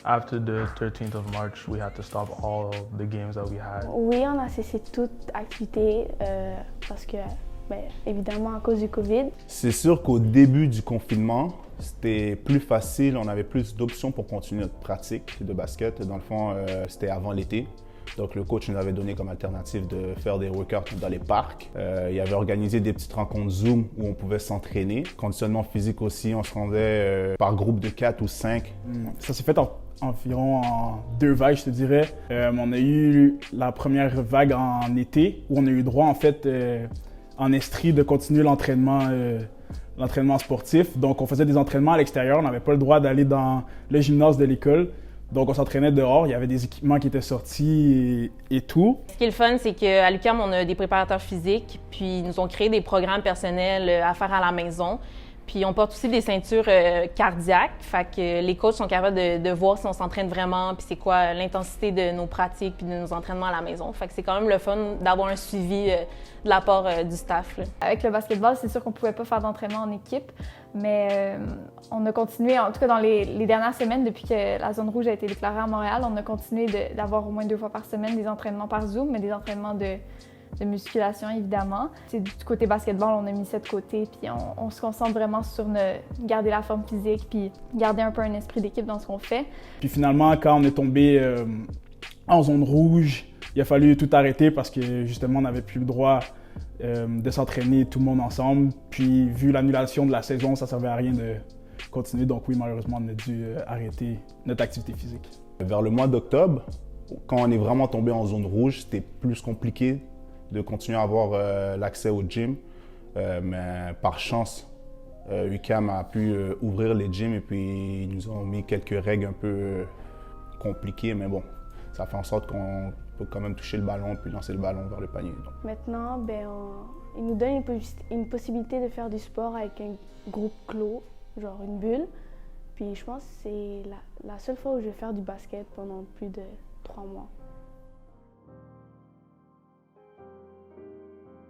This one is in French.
After the 13th of March, we had to stop all the games that we had. Oui, on a cessé toute activité parce que, évidemment, à cause du COVID. C'est sûr qu'au début du confinement, c'était plus facile, on avait plus d'options pour continuer notre pratique de basket. Dans le fond, c'était avant l'été. Donc, le coach nous avait donné comme alternative de faire des workouts dans les parcs. Il avait organisé des petites rencontres Zoom où on pouvait s'entraîner. Conditionnement physique aussi, on se rendait par groupe de 4 ou 5. Ça s'est fait environ en 2 vagues, je te dirais. On a eu la première vague en été où on a eu droit, en fait, en Estrie, de continuer l'entraînement sportif. Donc, on faisait des entraînements à l'extérieur. On n'avait pas le droit d'aller dans le gymnase de l'école. Donc, on s'entraînait dehors. Il y avait des équipements qui étaient sortis et tout. Ce qui est le fun, c'est qu'à l'UQAM, on a des préparateurs physiques, puis ils nous ont créé des programmes personnels à faire à la maison. Puis on porte aussi des ceintures cardiaques, fait que les coachs sont capables de voir si on s'entraîne vraiment, puis c'est quoi l'intensité de nos pratiques puis de nos entraînements à la maison. Fait que c'est quand même le fun d'avoir un suivi de la part du staff, là. Avec le basketball, c'est sûr qu'on pouvait pas faire d'entraînement en équipe, mais on a continué, en tout cas dans les dernières semaines, depuis que la zone rouge a été déclarée à Montréal, on a continué d'avoir au moins 2 fois par semaine des entraînements par Zoom, mais des entraînements de musculation, évidemment. Du côté basketball, on a mis ça de côté, puis on se concentre vraiment sur garder la forme physique, puis garder un peu un esprit d'équipe dans ce qu'on fait. Puis finalement, quand on est tombé en zone rouge, il a fallu tout arrêter parce que justement, on n'avait plus le droit de s'entraîner tout le monde ensemble. Puis vu l'annulation de la saison, ça ne servait à rien de continuer. Donc oui, malheureusement, on a dû arrêter notre activité physique. Vers le mois d'octobre, quand on est vraiment tombé en zone rouge, c'était plus compliqué de continuer à avoir l'accès au gym. Mais par chance, UQAM a pu ouvrir les gyms et puis ils nous ont mis quelques règles un peu compliquées. Mais bon, ça fait en sorte qu'on peut quand même toucher le ballon puis lancer le ballon vers le panier. Donc. Maintenant, ils nous donnent une possibilité de faire du sport avec un groupe clos, genre une bulle. Puis je pense que c'est la seule fois où je vais faire du basket pendant plus de 3 mois.